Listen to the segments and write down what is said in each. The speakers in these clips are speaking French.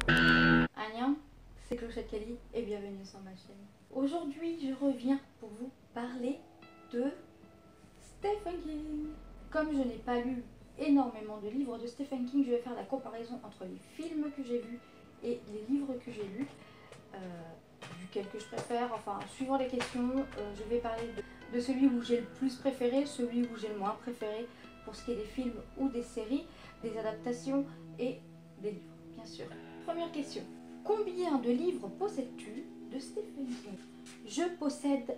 Anya, c'est Clochette Kali et bienvenue sur ma chaîne. Aujourd'hui, je reviens pour vous parler de Stephen King. Comme je n'ai pas lu énormément de livres de Stephen King, je vais faire la comparaison entre les films que j'ai vus et les livres que j'ai lus, duquel que je préfère, enfin suivant les questions, je vais parler de celui où j'ai le plus préféré, celui où j'ai le moins préféré pour ce qui est des films ou des séries, des adaptations et des livres, bien sûr. Première question. Combien de livres possèdes-tu de Stephen King? Je possède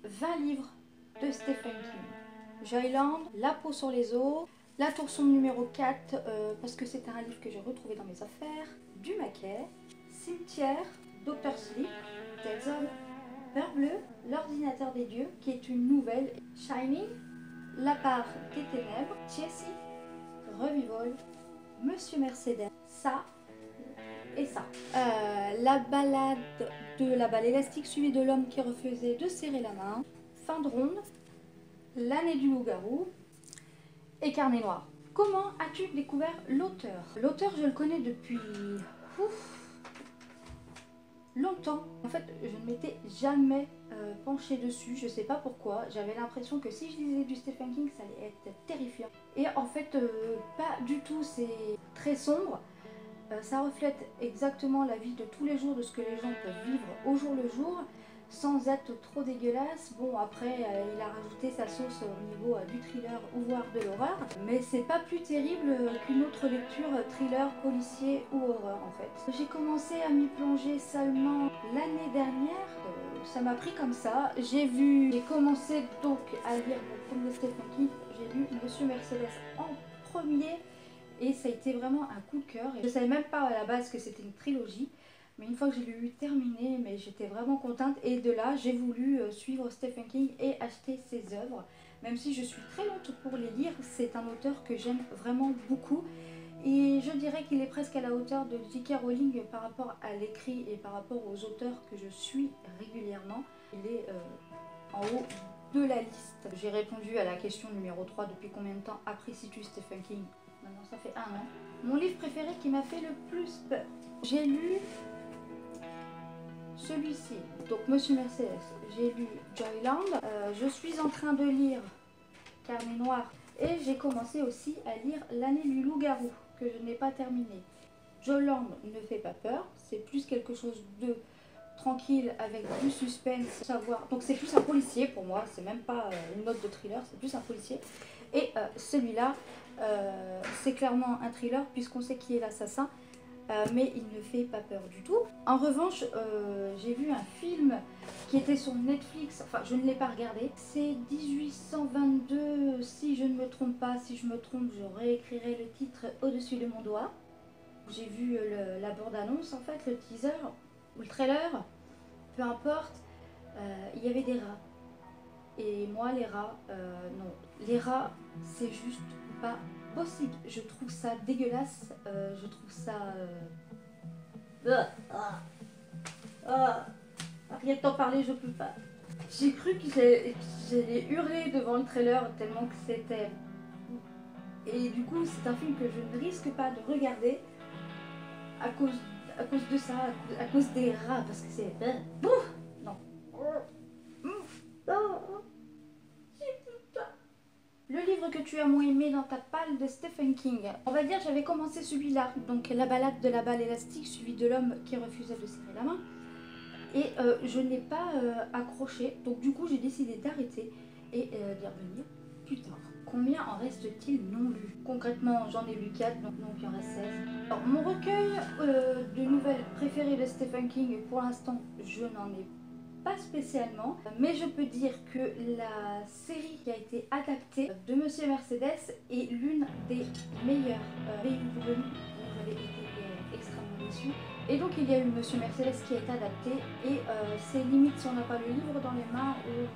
20 livres de Stephen King. Joyland, La peau sur les os, La tour sombre numéro 4, parce que c'est un livre que j'ai retrouvé dans mes affaires, Du Maquet, Cimetière, Dr. Sleep, Tales Beurre bleu, L'ordinateur des dieux, qui est une nouvelle, Shining, La part des ténèbres, Jessie, Revival, Monsieur Mercedes, ça et ça. La balade de la balle élastique suivie de l'homme qui refusait de serrer la main, Fin de ronde, L'année du loup-garou et Carnet noir. Comment as-tu découvert l'auteur? L'auteur, je le connais depuis longtemps. En fait, je ne m'étais jamais penchée dessus, je sais pas pourquoi. J'avais l'impression que si je lisais du Stephen King, ça allait être terrifiant. Et en fait, pas du tout, c'est très sombre. Ça reflète exactement la vie de tous les jours, de ce que les gens peuvent vivre au jour le jour, sans être trop dégueulasse. Bon, après, il a rajouté sa sauce au niveau du thriller ou voire de l'horreur, mais c'est pas plus terrible qu'une autre lecture thriller, policier ou horreur en fait. J'ai commencé à m'y plonger seulement l'année dernière, ça m'a pris comme ça. J'ai commencé donc à lire mon premier Stephen King, j'ai lu Monsieur Mercedes en premier. Et ça a été vraiment un coup de cœur. Je ne savais même pas à la base que c'était une trilogie. Mais une fois que je l'ai eu terminé, mais j'étais vraiment contente. Et de là, j'ai voulu suivre Stephen King et acheter ses œuvres. Même si je suis très lente pour les lire, c'est un auteur que j'aime vraiment beaucoup. Et je dirais qu'il est presque à la hauteur de J.K. Rowling par rapport à l'écrit et par rapport aux auteurs que je suis régulièrement. Il est en haut de la liste. J'ai répondu à la question numéro 3. Depuis combien de temps apprécies-tu Stephen King? Maintenant ça fait 1 an. Mon livre préféré qui m'a fait le plus peur. J'ai lu celui-ci, donc Monsieur Mercedes. J'ai lu Joyland. Je suis en train de lire Carnet noir. Et j'ai commencé aussi à lire L'année du loup-garou, que je n'ai pas terminé. Joyland ne fait pas peur. C'est plus quelque chose de tranquille avec du suspense, savoir. Donc c'est plus un policier pour moi, c'est même pas une note de thriller, c'est plus un policier. Et celui-là, c'est clairement un thriller puisqu'on sait qui est l'assassin, mais il ne fait pas peur du tout. En revanche, j'ai vu un film qui était sur Netflix, enfin je ne l'ai pas regardé, c'est 1822 si je ne me trompe pas. Si je me trompe, je réécrirai le titre au-dessus de mon doigt. J'ai vu la bande-annonce en fait, le teaser ou le trailer, peu importe, il y avait des rats. Et moi les rats, non. Les rats, c'est juste pas possible. Je trouve ça dégueulasse, je trouve ça... Rien que d'en parler, je peux pas. J'ai cru que j'allais hurler devant le trailer tellement que c'était... Et du coup, c'est un film que je ne risque pas de regarder à cause de ça, à cause des rats, parce que c'est... Non. Le livre que tu as moins aimé dans ta palle de Stephen King. On va dire j'avais commencé celui-là, donc La balade de la balle élastique, suivi de l'homme qui refusait de serrer la main. Et je n'ai pas accroché, donc du coup j'ai décidé d'arrêter et d'y revenir plus tard. Combien en reste-t-il non lu? Concrètement, j'en ai lu 4, donc il en reste 16. Alors, mon recueil de nouvelles préférées de Stephen King, pour l'instant, je n'en ai pas spécialement. Mais je peux dire que la série qui a été adaptée de Monsieur Mercedes est l'une des meilleures. J'avais été extrêmement déçue. Et donc, il y a eu Monsieur Mercedes qui a été adapté. Et c'est limite si on n'a pas le livre dans les mains ou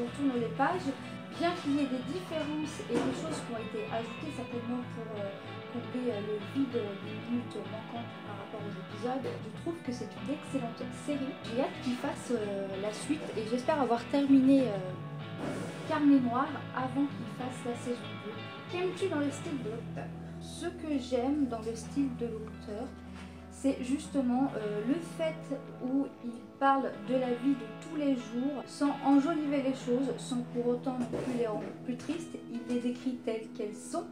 on tourne les pages. Bien qu'il y ait des différences et des choses qui ont été ajoutées certainement pour combler le vide des minutes manquantes par rapport aux épisodes, je trouve que c'est une excellente série. J'ai hâte qu'ils fassent la suite et j'espère avoir terminé Carnet noir avant qu'ils fassent la saison 2. Qu'aimes-tu dans le style de l'auteur? Ce que j'aime dans le style de l'auteur, c'est justement le fait où il parle de la vie de tous les jours sans enjoliver les choses, sans pour autant non plus les rendre plus tristes. Il les décrit telles qu'elles sont,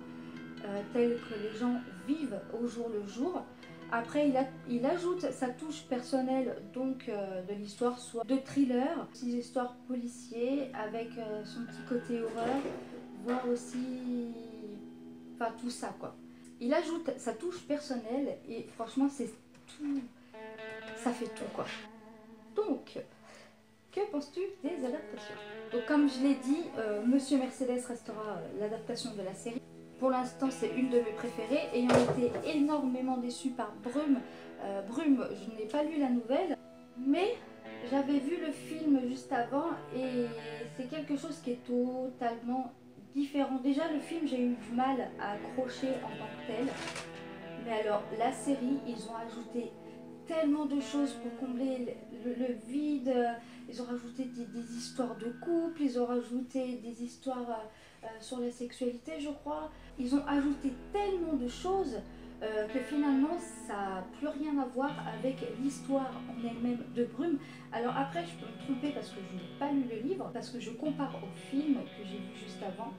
telles que les gens vivent au jour le jour. Après, il ajoute sa touche personnelle donc de l'histoire, soit de thriller, aussi histoires policiers avec son petit côté horreur, voire aussi, enfin tout ça quoi. Il ajoute sa touche personnelle et franchement c'est tout, ça fait tout quoi. Donc, que penses-tu des adaptations? Donc comme je l'ai dit, Monsieur Mercedes restera l'adaptation de la série. Pour l'instant, c'est une de mes préférées, ayant été énormément déçue par Brume. Brume, je n'ai pas lu la nouvelle, mais j'avais vu le film juste avant et c'est quelque chose qui est totalement différent. Déjà, le film, j'ai eu du mal à accrocher en tant que tel, mais alors la série, ils ont ajouté tellement de choses pour combler le vide. Ils ont rajouté des histoires de couple, ils ont rajouté des histoires sur la sexualité, je crois. Ils ont ajouté tellement de choses que finalement ça n'a plus rien à voir avec l'histoire en elle-même de Brume. Alors après, je peux me tromper parce que je n'ai pas lu le livre, parce que je compare au film que j'ai vu juste avant.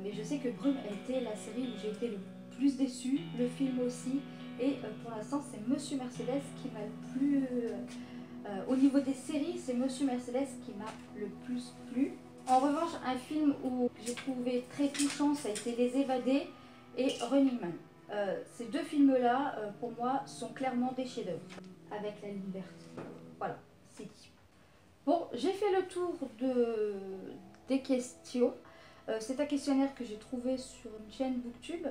Mais je sais que Brume a été la série où j'ai été le plus déçue, le film aussi. Et pour l'instant, c'est Monsieur Mercedes qui m'a le plus... au niveau des séries, c'est Monsieur Mercedes qui m'a le plus plu. En revanche, un film où j'ai trouvé très touchant, ça a été Les Évadés et Running Man. Ces deux films-là, pour moi, sont clairement des chefs-d'œuvre, avec la ligne verte. Voilà, c'est dit. Bon, j'ai fait le tour des questions. C'est un questionnaire que j'ai trouvé sur une chaîne Booktube.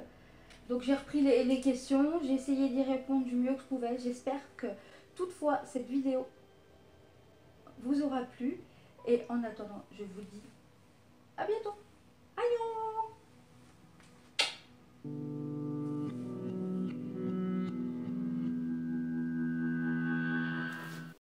Donc j'ai repris les questions, j'ai essayé d'y répondre du mieux que je pouvais. J'espère que toutefois cette vidéo vous aura plu. Et en attendant, je vous dis à bientôt.